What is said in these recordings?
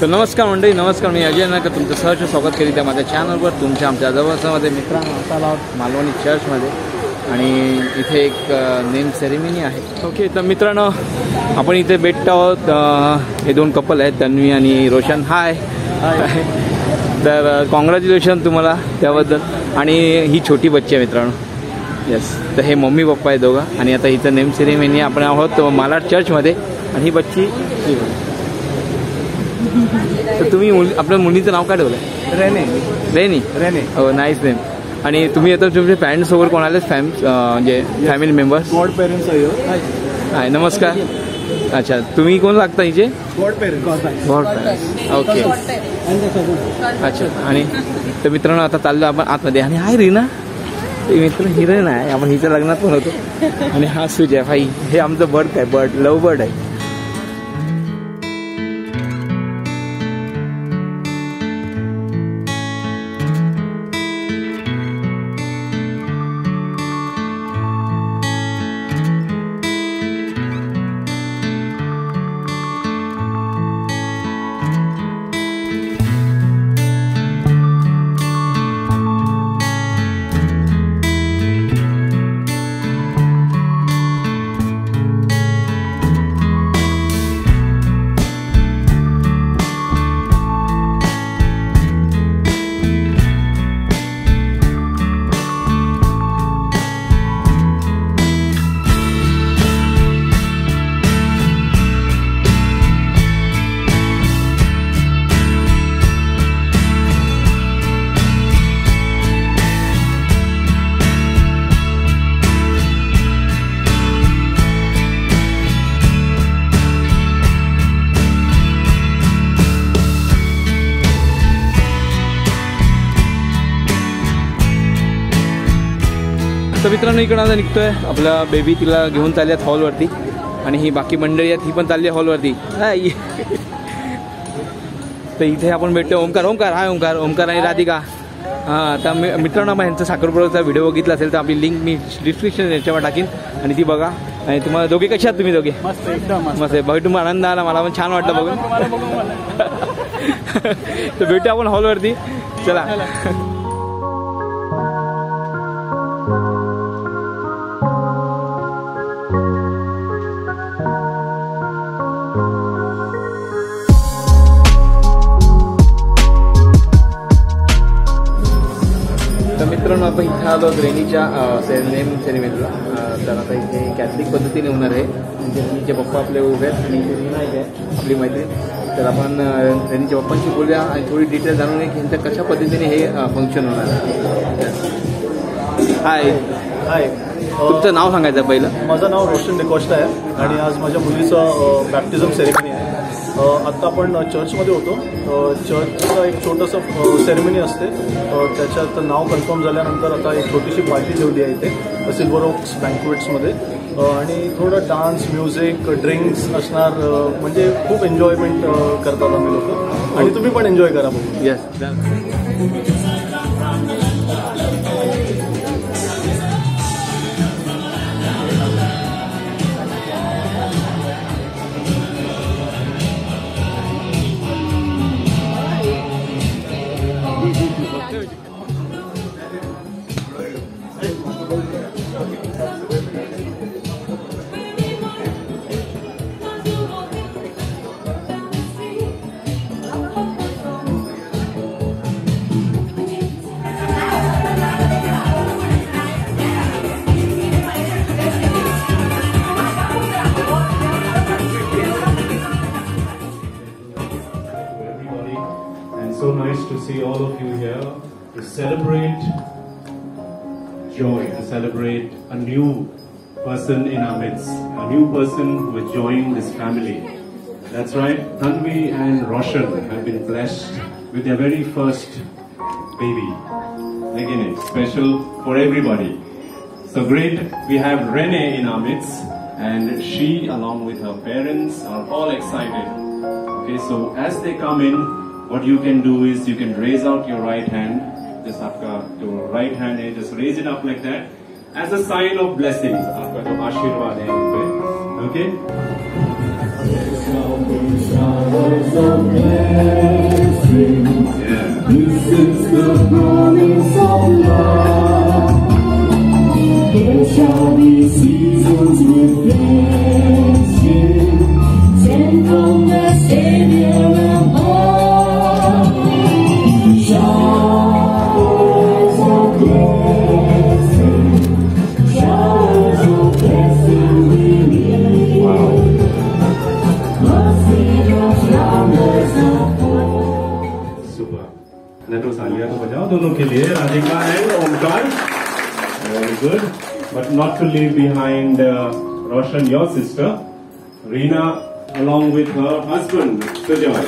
तर नमस्कार मंडळी, नमस्कार. मी अजय नायकर तुमचं सहर्ष स्वागत करीत आहे माझ्या चॅनलवर. आमच्या जवळच्यामध्ये मित्रांनो आता आहोत मालवणी चर्चमध्ये आणि इथे एक नेम सेरेमनी आहे. ओके, तर मित्रांनो आपण इथे भेटतो आहोत. हे दोन कपल आहेत, तन्वी आणि रोशन. हाय. तर कॉंग्रॅच्युलेशन तुम्हाला त्याबद्दल. आणि ही छोटी बच्ची आहे मित्रांनो. येस, तर हे मम्मी पप्पा आहे दोघं. आणि आता इथं नेम सेरेमनी आपण आहोत मालाड चर्चमध्ये. आणि ही बच्ची, तर तुम्ही आपल्या मुलीचं नाव काय ठेवलं? रेनी. हो, नाईस नेम. आणि तुम्ही आता तुमचे पॅरेंट्स सोबत कोण आले? म्हणजे फॅमिली मेंबर्स? गॉड पेरेंट्स हाय, नमस्कार. अच्छा, तुम्ही कोण लागता हिचे? God parents. ओके, अच्छा. आणि तर मित्रांनो आता चाललो आपण आतमध्ये. आणि हाय रीना, मित्र हिरोईन आहे. आपण हिच्या लग्नात पण होतो. आणि हा सुजय भाई, हे आमचं बर्ड आहे, लव्ह बर्ड आहे. तर मित्रांनो इकडं आता निघतोय आपला बेबी, तिला घेऊन चालली आहेत हॉलवरती. आणि ही बाकी मंडळी आहेत, ही पण चालली आहे हॉलवरती. तर इथे आपण भेटतो ओमकार. हाय ओमकार आणि राधिका. हां, तर मित्रांनो मग यांचा साखरपुड्याचा व्हिडिओ बघितला असेल तर आपली लिंक मी डिस्क्रिप्शन याच्यावर टाकीन आणि ती बघा. आणि तुम्हाला दोघे कशा आहात? तुम्ही दोघे मस्त, एकदम मस्त आहे. बघ, तुम्हाला आनंद आला, मला पण छान वाटलं बघून. तर भेटू आपण हॉलवरती. चला. मित्रांनो आपण इथे आलो रेनीच्या नेम सेरेमनीला. तर आता इथे कॅथलिक पद्धतीने होणार आहे. म्हणजे रेनीचे पप्पा आपले उभे आहेत आणि इथे रीना आहे आपली मैत्रीण. तर आपण रेनीच्या पप्पांशी बोलूया आणि थोडी डिटेल जाणून घ्या की ह्यांच्या कशा पद्धतीने हे फंक्शन होणार आहे. हाय. तुमचं नाव सांगायचं पहिलं? माझं नाव रोशन डिकोस्टा आहे आणि आज माझ्या मुलीचं बॅप्टिझम सेरेमनी आहे. आत्ता आपण चर्चमध्ये होतो. चर्चचं एक छोटंसं सेरेमनी असते. त्याच्यात नाव कन्फर्म झाल्यानंतर आता एक छोटीशी पार्टी ठेवली आहे इथे सिल्वर ओक्स बँक्वेट्समध्ये. आणि थोडं डान्स, म्युझिक, ड्रिंक्स असणार. म्हणजे खूप एन्जॉयमेंट करतात आम्ही लोक. आणि तुम्ही पण एन्जॉय करा बघू. Yes. So nice to see all of you here to celebrate joy, to celebrate a new person in our midst, a new person who has joined this family. That's right, Tanvi and Roshan have been blessed with their very first baby. Again, it's special for everybody. So great, we have Rene in our midst and she along with her parents are all excited. Okay, so as they come in, what you can do is you can raise out your right hand. Just आपका जो right hand है, just raise it up like that as a sign of blessings. आपका जो आशीर्वाद है उन पे, okay? Showers of blessing. This is the promise of love. There shall be seasons refreshing, sent from the Savior above. Showers of blessing, showers of blessing we need. Wow. Super. Neto Salia को बजाओ दोनों के लिए, Radhika and Omkar. Very good. But not to leave behind Roshan, your sister, Reena, along with her husband, Sujoy.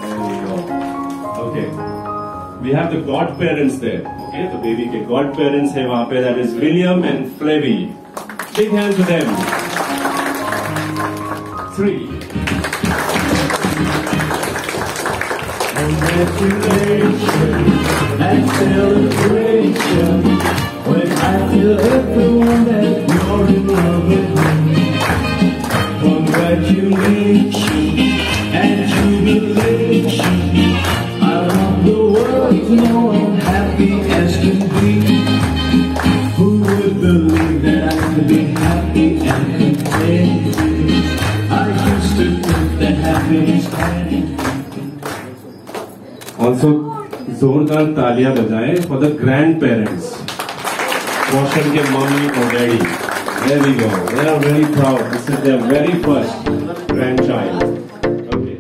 There we go. Okay. We have the godparents there. Okay, the baby के godparents है वहाँ पे. That is William and Flavie. Big hand to them. 3. Congratulations and celebration when I tell everyone that you're in love with me. Congratulations and jubilation. I want the world to know I'm happy as can be. Who would believe that I could be happy and content? I used to think that happiness had. Also, जोरदार तालियां बजाएं for the grandparents. Roshan के mummy और daddy. There we go. They are very proud. This is their very first grandchild. Okay.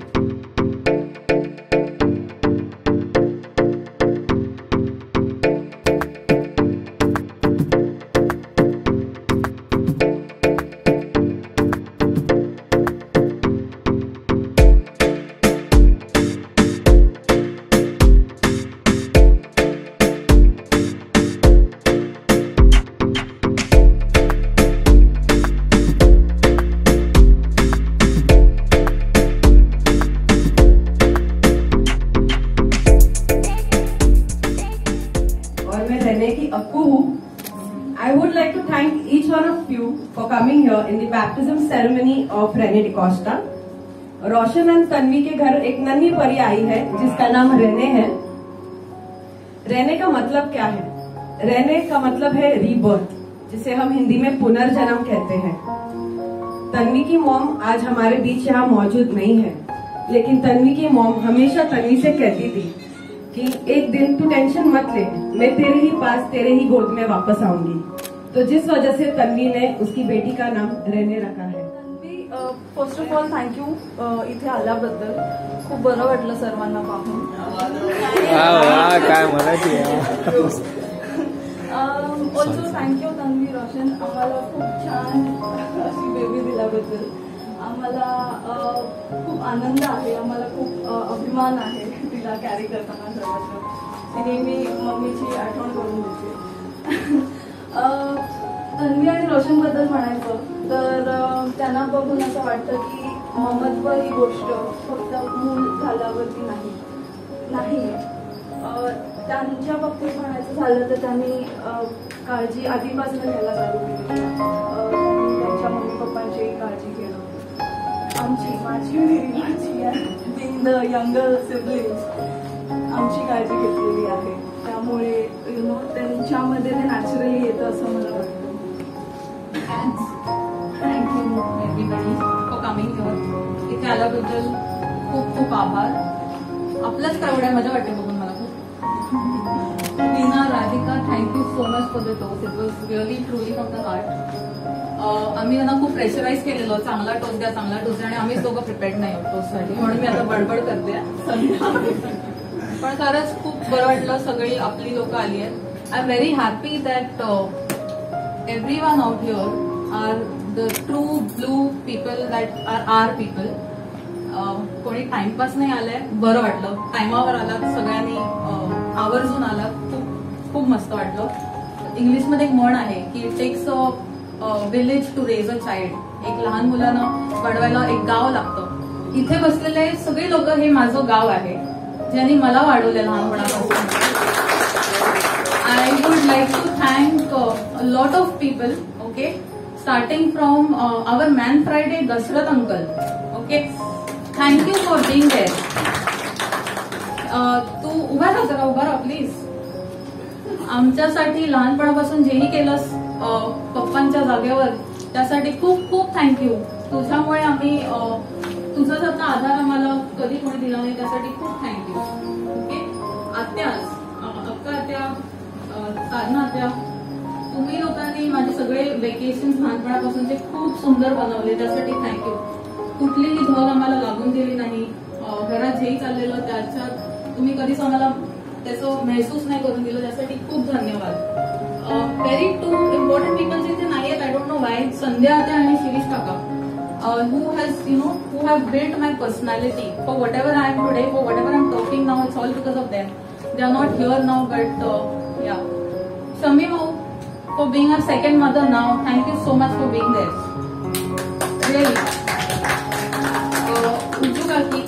I would like to thank each one of you for coming here in the baptism ceremony of Rene D'Costa. रोशन और तन्वी के घर एक नन्ही परी आई है जिसका नाम Renee है। रेने का मतलब क्या है? रेने का मतलब है रीबर्थ, जिसे हम हिंदी में पुनर्जन्म कहते हैं। तन्वी की मॉम आज हमारे बीच यहाँ मौजूद नहीं है, लेकिन तन्वी की मॉम हमेशा तन्वी से कहती थी कि एक दिन तू टेंशन मत ले, मैं तेरे ही पास तेरे ही गोद में वापस आऊंगी। तो जिस वजह से तन्वी ने उसकी बेटी का नाम रेने रखा है। फर्स्ट ऑफ ऑल थँक्यू इथे आल्याबद्दल, खूप बरं वाटलं सर्वांना पाहून। काय मराठी ऑल्सो थँक्यू तन्वी, रोशन, आम्हाला खूप छान अशी बेबी दिल्याबद्दल आम्हाला खूप आनंद आहे, आम्हाला खूप अभिमान आहे तिला कॅरी करताना। सर्वत्र ती नेहमी मम्मीची आठवण करून देते। तन्वी आणि रोशनबद्दल म्हणायचं तर त्यांना बघून असं वाटतं की महत्त्व ही गोष्ट फक्त मूल झाल्यावरती नाही। त्यांच्या बाबतीत म्हणायचं झालं तर त्यांनी काळजी आधीपासून घ्यायला चालू केली। त्यांच्या मम्मी पप्पांची काळजी घेणं, माझी बिंग द यंगर सिबलिंग्स आमची काळजी घेतलेली आहे। त्यामुळे त्यांच्यामध्ये ते नॅचरली येतं असं मला वाटतं। Thank you everybody for coming here. इथे आल्याबद्दल खूप खूप आभार। आपलंच काय एवढ्या मजा वाटते बघून मला खूप। Reena, Radhika, thank you so much for the toast, it was really truly from the heart. आम्ही त्यांना खूप प्रेशराईज केलेलं, चांगला टोस्ट द्या, चांगला टोस्ट द्या, आणि आम्हीच दोघं प्रिपेअर्ड नाही आहोत टोस्टसाठी, म्हणून मी आता बडबड करते। पण खरंच खूप बरं वाटलं, सगळी आपली लोक आली आहेत। I am very happy that everyone out here are the true blue people that are our people. कोणी टाइमपास नाही आलाय, बरं वाटलं, टाइमावर आलात सगळ्यांनी, आवर्जून आलात, खूप खूप मस्त वाटलं। इंग्लिशमध्ये एक म्हण आहे की it takes a village to raise a child. एक लहान मुलांना वाढवायला एक गाव लागतं। इथे बसलेले सगळे लोक हे माझं गाव आहे, ज्यांनी मला वाढवलं लहानपणापासून। I would like to thank a lot of people, okay? starting from our Man Friday, Dashrath uncle. Okay, thank you for being there. तू उभा राहा प्लीज. आमच्यासाठी लहानपणापासून जेही केलंस पप्पांच्या जागेवर त्यासाठी खूप खूप थँक्यू. तुझ्यामुळे आम्ही तुझ्यासारखा आधार आम्हाला कधी कोणी दिला नाही, त्यासाठी खूप थँक्यू. ओके, आत्या, अक्का आत्या, साधना आत्या, तुम्ही लोकांनी माझे सगळे वेकेशन लहानपणापासूनचे खूप सुंदर बनवले, त्यासाठी थँक्यू. कुठलीही झोल आम्हाला लागून दिली नाही. घरात जेही चाललेलं त्याच्यात तुम्ही कधीच आम्हाला त्याचं महसूस नाही करून दिलं, त्यासाठी खूप धन्यवाद. व्हेरी टू इम्पॉर्टंट पीपल्स इथे नाही आहेत, आय डोंट नो वाय. संध्या आत्या आणि शिरीष काका, who have built my personality. For whatever I am today, for whatever I am talking now, it's all because of them. They are not here now, but yeah. Shami Mau, for being our second mother now, thank you so much for being there. Really. Ujju काकी,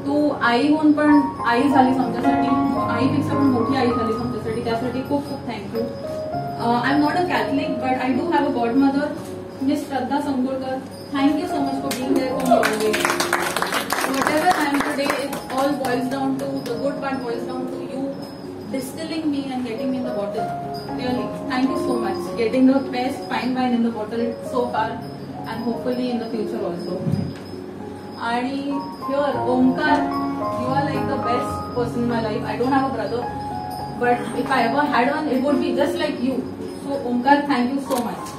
तू आई होऊन पण आई झालीस आमच्यासाठी, आईपेक्षा पण मोठी आई झालीस आमच्यासाठी, त्यासाठी खूप खूप thank you. I am not a Catholic, but I do have a god mother, miss Shraddha Sangolkar. Thank you so much for being there for me always. Whatever I am today, it all boils down to, the good part boils down to you distilling me and getting me in the bottle. Really, thank you so much. Getting the best fine wine in the bottle so far, and hopefully in the future also. And here, Omkar, you are like the best person in my life. I don't have a brother, but if I ever had one, it would be just like you. So Omkar, thank you so much.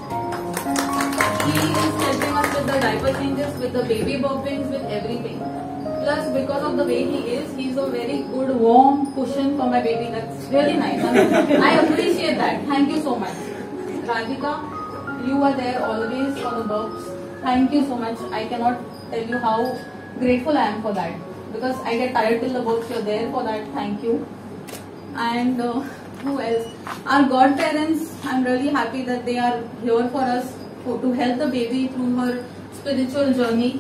He is helping us with the diaper changes, with the baby bobbings, with everything. Plus, because of the way he is, he's a very good warm cushion for my baby. That's really nice. I appreciate that. Thank you so much. Radhika, you are there always for the burps. Thank you so much. I cannot tell you how grateful I am for that. Because I get tired till the burps. You're there for that. Thank you. And who else? Our godparents, I'm really happy that they are here for us, to help the baby through her spiritual journey.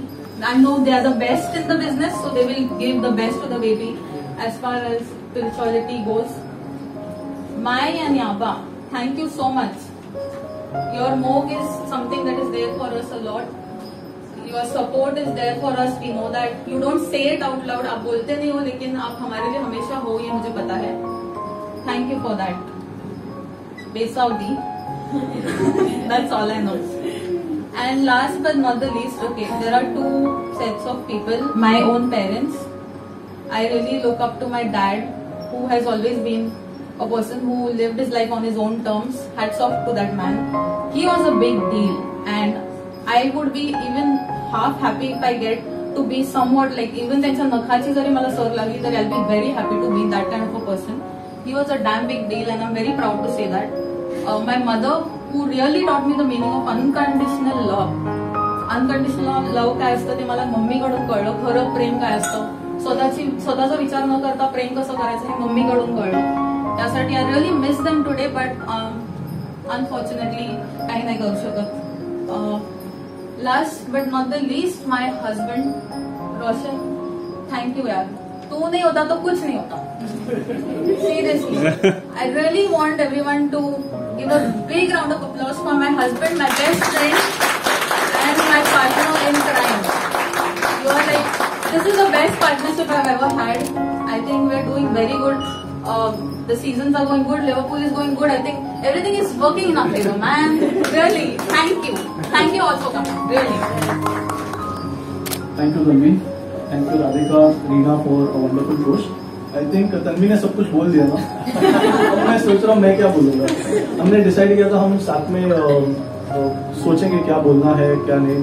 I know they are the best in the business, so they will give the best to the baby as far as spirituality goes. Mai and Yaba, thank you so much. Your moog is something that is there for us a lot. Your support is there for us. We know that you don't say it out loud. आप बोलते नहीं हो, लेकिन आप हमारे लिए हमेशा हो, ये मुझे पता है. Thank you for that. Besaudi. That's all I know. And last but not the least, okay, there are two sets of people. My own parents. I really look up to my dad, who has always been a person who lived his life on his own terms. Hats off to that man. He was a big deal, and I would be even half happy if I get to be somewhat like, even त्यांच्या नखाची जरी मला sir लागली तरी I'll be very happy to be that kind of a person. He was a damn big deal, and I'm very proud to say that. My mother, who really taught me the meaning of unconditional love. Unconditional love काय असतं ते मला मम्मीकडून कळलं. खरं प्रेम काय असतं, स्वतःचा विचार न करता प्रेम कसं करायचं हे मम्मीकडून कळलं. त्यासाठी I really miss them today, but unfortunately काही नाही करू शकत. Last but not the least, my husband Roshan, thank you यार. तू नहीं होता तो कुछ नहीं होता. Seriously, I really want everyone to give a big round of applause for my husband, my best friend, and my partner in crime. You are like, this is the best partnership I've ever had. I think we're doing very good. The seasons are going good. Liverpool is going good. I think everything is working in our favor, man. Really, thank you. Thank you all for coming. Really. Thank you, Tanvi. Thank you, Radhika, Reena, for a wonderful post. I think Tanvi ने सब कुछ बोल दिया ना. मैं सोच रहा हूँ मैं क्या बोलूँगा. हमने डिसाइड किया था हम साथ में सोचेंगे क्या बोलना है क्या नहीं,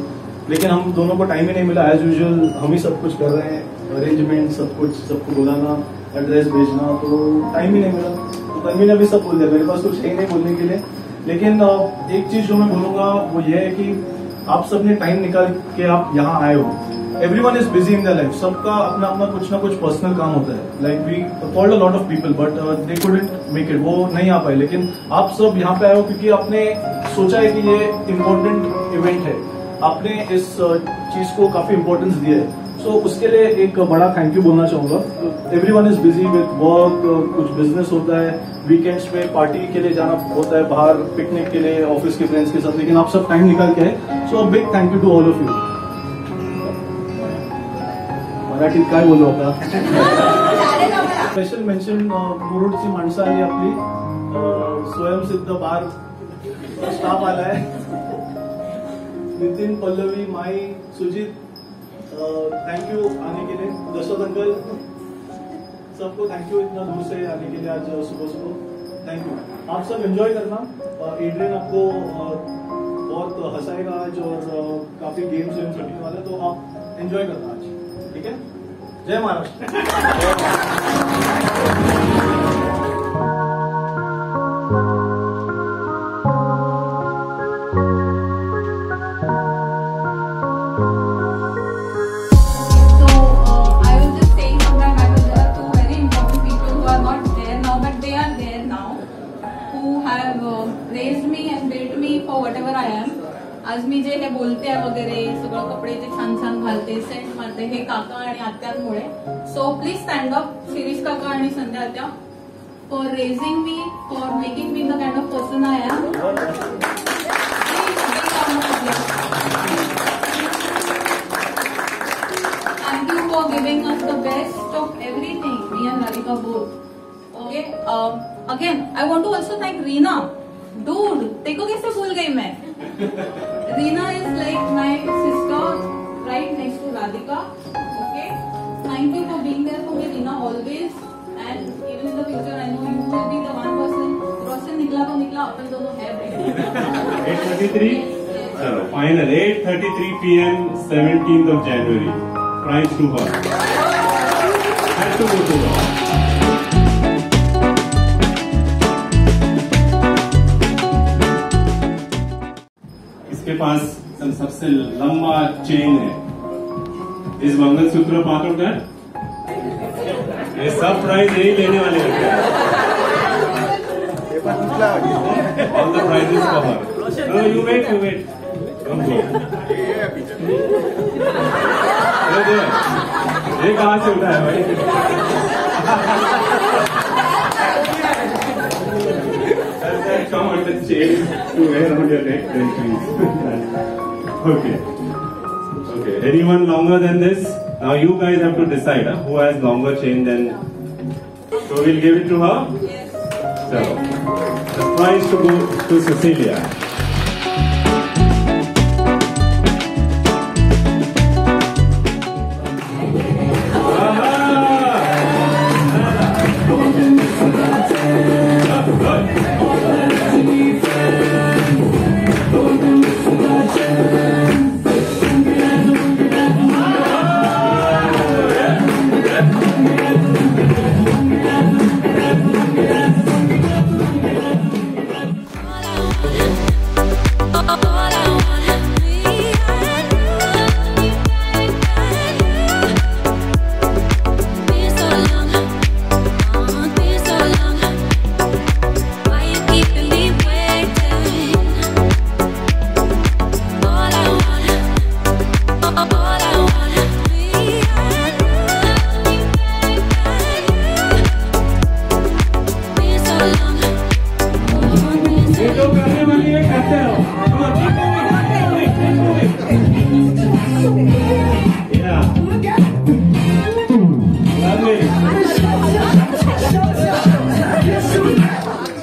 लेकिन हम दोनों को टाइम ही नहीं मिला. एज यूजुअल हम ही सब कुछ कर रहे हैं, अरेंजमेंट सब कुछ, सबको बुलाना, एड्रेस भेजना, तो टाइम ही नहीं मिला. तो तन्वी ने भी सब बोल दिया, मेरे पास कुछ है नहीं बोलने के लिए. लेकिन एक चीज जो मैं बोलूँगा वो ये है कि आप सबने टाइम निकाल के आप यहाँ आए हो. Everyone is busy in their life. सबका अपना अपना कुछ ना कुछ पर्सनल काम होता है. Like we called a lot of people, but they couldn't make it. वो नहीं आ पाए. लेकिन आप सब यहाँ पे आए हो क्योंकि आपने सोचा है कि ये इम्पोर्टेंट इवेंट है. आपने इस चीज को काफी इम्पोर्टेंस दिया है. सो उसके लिए एक बड़ा थैंक यू बोलना चाहूंगा. Everyone is busy with work, कुछ बिजनेस होता है, वीकेंड्स पे पार्टी के लिए जाना होता है, बाहर पिकनिक के लिए ऑफिस के फ्रेंड्स के साथ, लेकिन आप सब टाइम निकाल के आए. So big thank you to all of you. मराठीत काय बोलू आता. स्पेशल मेन्शन मुरुडची माणसं आली आपली, स्वयंसिद्ध बार स्टाफ आलाय. नितिन, पल्लवी, माई, सुजीत, थैंक यू आने के लिए. दशरथ अंकल, सबको थैंक यू इतना दूर से आने के लिए आज सुबह सुबह. Thank you. आप सब एंजॉय करना. एड्रियन आपको बहुत हंसाएगा आज और काफी गेम्स खेलने वाला है, तो आप एंजॉय करना आज. ठीक है. जय Maharashtra. raised me and built me for whatever I am. आज मी जे हे बोलते वगैरे सगळं कपडे जे छान छान घालते, सेंट मारते, हे काका आणि आत्यांमुळे. So please stand up Shirish kaka आणि Sandhya atya for raising me, for making me the kind of person I am. Thank you for giving us the best of everything, me and Radhika both. Okay. Again, I want to also thank Reena. Dude, देखो कैसे भूल गई मैं. Reena is like my sister, right next to Radhika. Okay. Thank you for being there for me, Reena, always. And even in the future, I know you will be the one person. Roshan निकला तो निकला, अपन दोनों है. 8:33. चलो, final 8:33 p.m. 17th of January. Prize to her. Has to go to her. इसके पास सबसे लंबा chain है. इस मंगलसूत्र पात्रों का ये सब प्राइज यही लेने वाले हैं. All the prizes for her. No you wait, you wait. ये कहाँ से उठा है भाई. Come on the chain to wear on your neck, then please. Okay. Okay. Anyone longer than this? Now you guys have to decide who has longer chain than. So we'll give it to her. Yes. So the prize to go to Cecilia.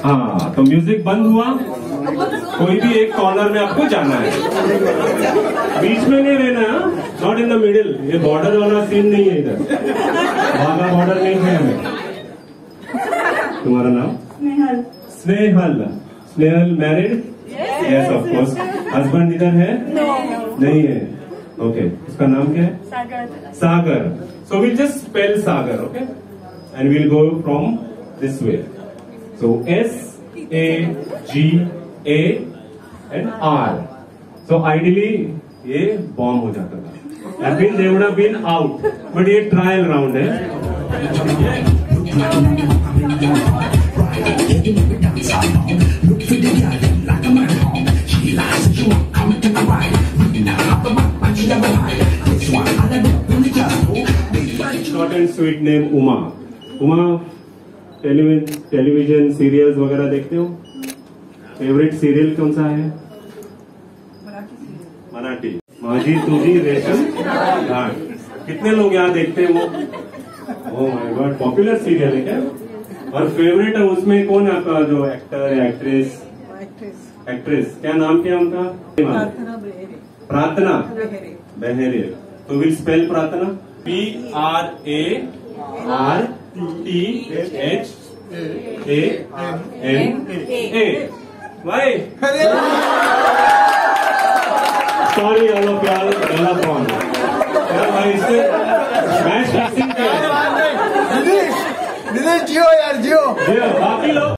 हाँ, तो music बंद हुआ. कोई भी एक corner में आपको जाना है. बीच में नहीं रहना. Not in the middle. ये बॉर्डर वाला सीन नहीं है इधर. वाला बॉर्डर नहीं है हमें. तुम्हारा नाम? Snehal. Snehal. Snehal married? Yes of course. Husband इधर है? नहीं है. ओके. उसका नाम क्या है? Sagar. Sagar. So will just spell Sagar. Okay. And will go from this way. So SAGA and R. So ideally ये बॉम्ब हो जाता था. They would have been out. But ये ट्रायल राउंड है. Short and sweet name Uma. Uma. Television serials वगैरह देखते हो? Favourite serial कौन सा है? मराठी। माझी तुझी रेशम घाट। कितने लोग यहाँ देखते हैं वो? Oh my God, popular serial है क्या? और फेवरेट है उसमें कौन है आपका जो एक्टर या एक्ट्रेस? एक्ट्रेस क्या नाम क्या उनका? प्रार्थना बेहरे। तो विल स्पेल प्रार्थना PRARTHANA। Why? Sorry, all of y'all, Galapon. Why is it? Match fixing है। दिनेश जियो यार जियो। बाकी लोग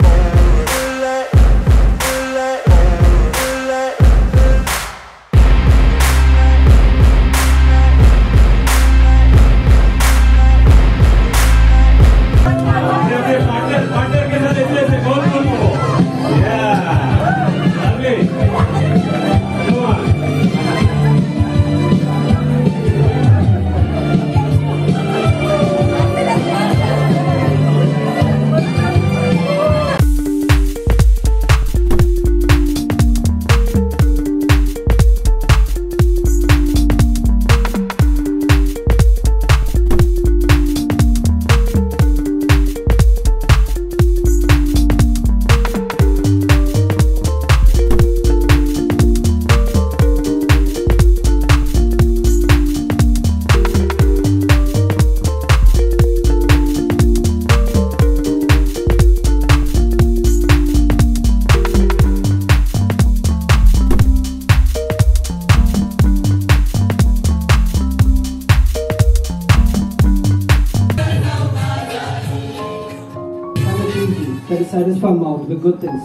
that is satisfy mouth with good things,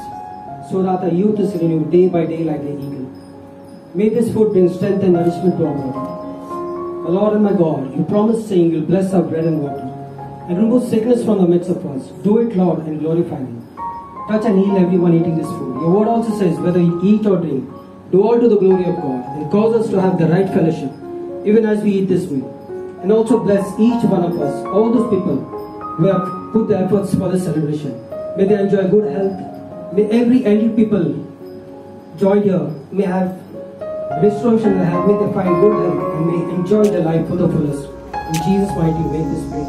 so that our youth is renewed day by day like the eagle. May this food bring strength and nourishment to our body. My Lord and my God, you promised saying you'll bless our bread and water, and remove sickness from the midst of us. Do it, Lord, and glorify me. Touch and heal everyone eating this food. Your word also says, whether you eat or drink, do all to the glory of God, and cause us to have the right fellowship, even as we eat this meal. And also bless each one of us, all those people who have put the efforts for this celebration. May they enjoy good health. May every elderly people joined here may have restoration in health. May they find good health and may enjoy their life for the fullest. In Jesus' mighty name, make this prayer.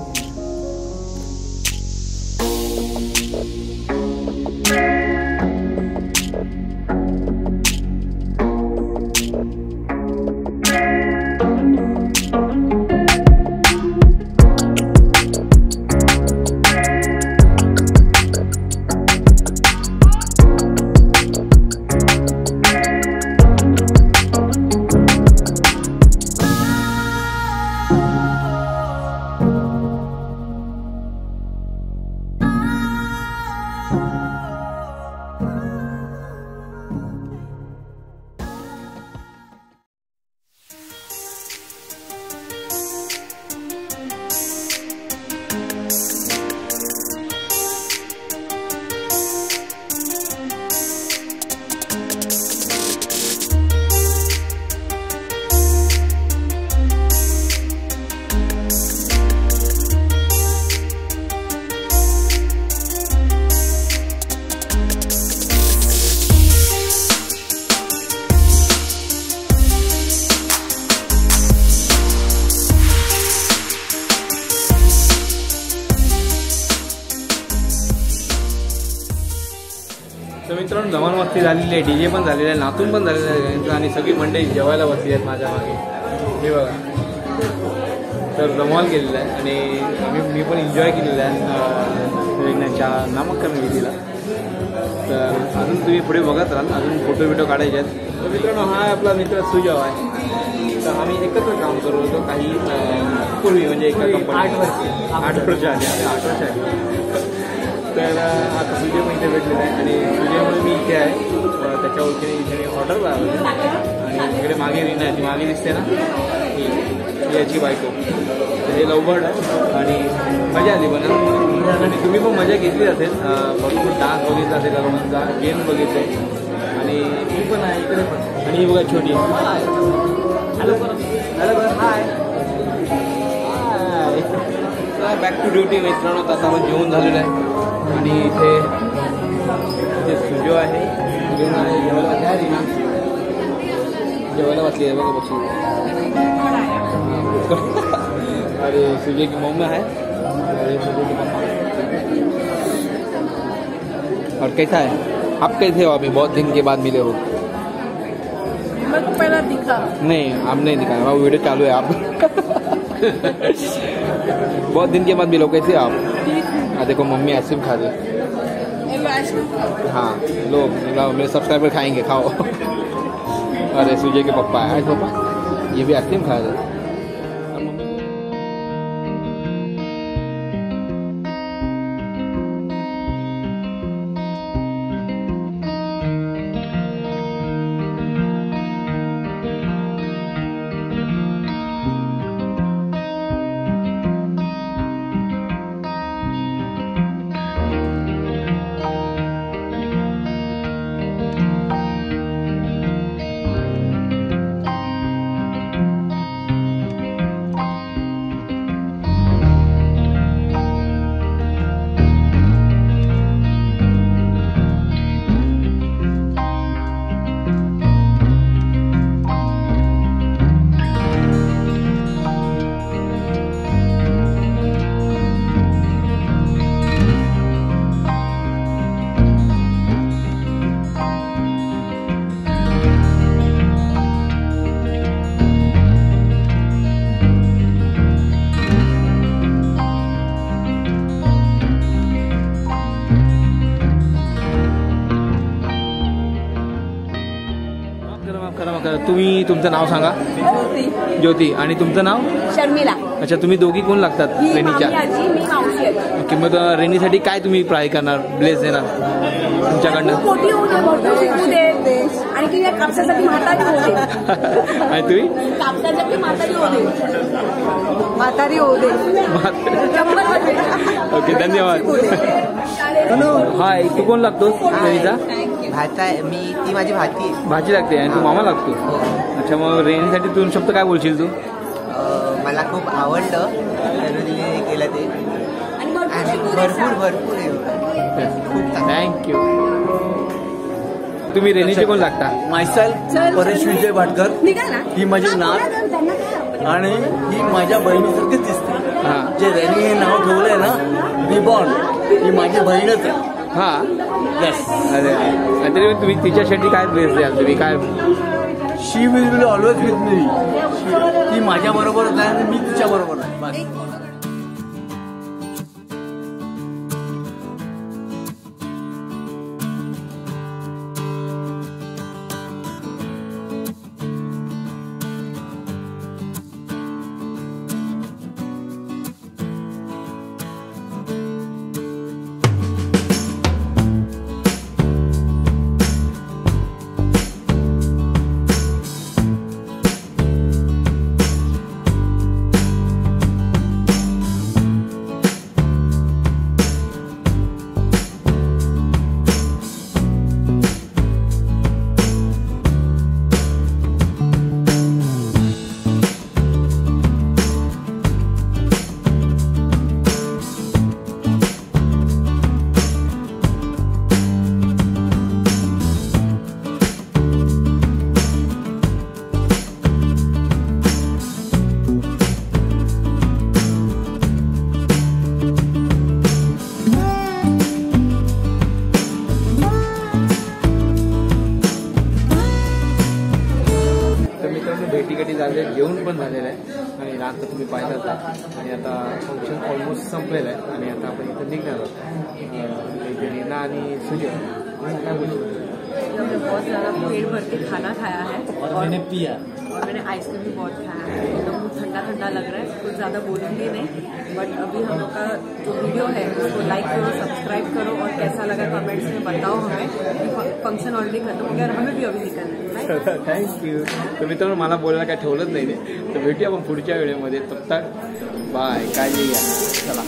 तर मित्रांनो धमाल मस्ती झालेली आहे, DJ पण झालेला आहे, नातून पण झालेलं आहे आणि सगळी मंडळी जेवायला बसली आहेत माझ्या मागे. हे बघा, तर धमाल केलेला आहे आणि मी पण एन्जॉय केलेला आहे चहा नामकरण विधीला. तर अजून तुम्ही पुढे बघत राहाल, अजून फोटो बिटो काढायचे आहेत. तर मित्रांनो हा आपला मित्र सुजय आहे. तर आम्ही एकत्र काम करत होतो काही पूर्वी, म्हणजे एका कंपनी 8 वर्ष आधी 8 वर्ष आधी. तर आता सुजय पण इथे भेटलेला आहे आणि सुजयमुळे मी इथे आहे. त्याच्या ओळखीने इथे ऑर्डर लावली आणि तिकडे मागे रीना आहे, ती मागे दिसते ना, ही याची बायको. तर हे लवबर्ड आहे आणि मजा आली पण. आणि तुम्ही पण मजा घेतली असेल, भरपूर डान्स बघितला असेल, लोकांचा गेम बघितले आणि मी पण आहे इकडे पण. आणि ही बघा छोटी, hello hello hi hi, back to duty मित्रांनो. आता आपण जेवण झालेलं आहे आणि इथे सुजो आहे. जेवायला बसली आहे ना, जेवायला बसली आहे बघा बसली. अरे सुजय की मम्मी है. अरे सुजय की मम्मा. और कैसा है आप? कैसे हो? अभी बहुत दिन के बाद मिले हो. मैं तो पहला दिखा नहीं आप नहीं दिखाया, वो वीडियो चालू है. आप बहुत दिन के बाद मिलो. कैसे आप? हाँ देखो मम्मी आइसक्रीम खा रही. हाँ लो मेरे सब्सक्राइबर खाएंगे, खाओ. अरे सुजय के पप्पा है. पापा ये भी आइसक्रीम खा रहे. तुम्ही तुमचं नाव सांगा. ज्योती. आणि तुमचं नाव? शर्मिला. अच्छा तुम्ही दोघी कोण लागतात रेनीच्या? ओके मग रेनीसाठी काय तुम्ही ट्राय करणार, ब्लेस देणार तुमच्याकडनं? मोठी होऊ दे, मोठं शिकू दे आणि की कापसासाठी म्हातारी होऊ दे. आणि तुम्ही? कापसासाठी म्हातारी होऊ दे. म्हातारी होऊ दे. ओके धन्यवाद. हाय तू कोण लागतो रेनीचा? भाचा. ती माझी भाची. भाजी लागते आणि तू मामा लागतो. अच्छा मग रेनीसाठी दोन शब्द काय बोलशील तू? मला खूप आवडलं केलं ते आणि भरपूर खूप थँक्यू. तुम्ही रेनीचे कोण लागता? मायसेल्फ परेश विजय भाटकर. ही माझी नात आणि ही माझ्या बहिणीसारखीच दिसते. जे रेनी हे नाव ठेवलंय ना रिबॉर्न, ही माझी बहीणच आहे. हा येस. अरे तरी तुम्ही तिच्यासाठी काय ड्रेस द्याल तुम्ही? काय? She will be always with me. ती माझ्या बरोबरच आहे आणि मी तिच्या बरोबर आहे. बस. जेवण पण झालेलं आहे आणि आता तुम्ही पाहिलं आणि आता फंक्शन ऑलमोस्ट संपलेलं आहे आणि आता आपण इथं निघणार आहोत. रीना आणि सुजय काय बोलतो? हमने बहुत ज़्यादा पेट भर के खाना खाया है और मैंने पिया और मैंने आइसक्रीम भी बहुत खाया है. तो मुझे ठंडा ठंडा लग रहा है. कुछ ज़्यादा बोलूँगी नहीं बट अभी हम लोग का जो वीडियो है उसको लाइक करो, सब्सक्राइब करो और कैसा लगा कमेंट्स में बताओ हमें. फंक्शन ऑलरेडी खत्म हो गया और हमें भी अभी निकलना है. थँक्यू. तर मित्रांनो मला बोलायला काय ठेवलंच नाही. तर भेटूया आपण पुढच्या व्हिडिओमध्ये. तब तक बाय. काळजी घ्या. चला.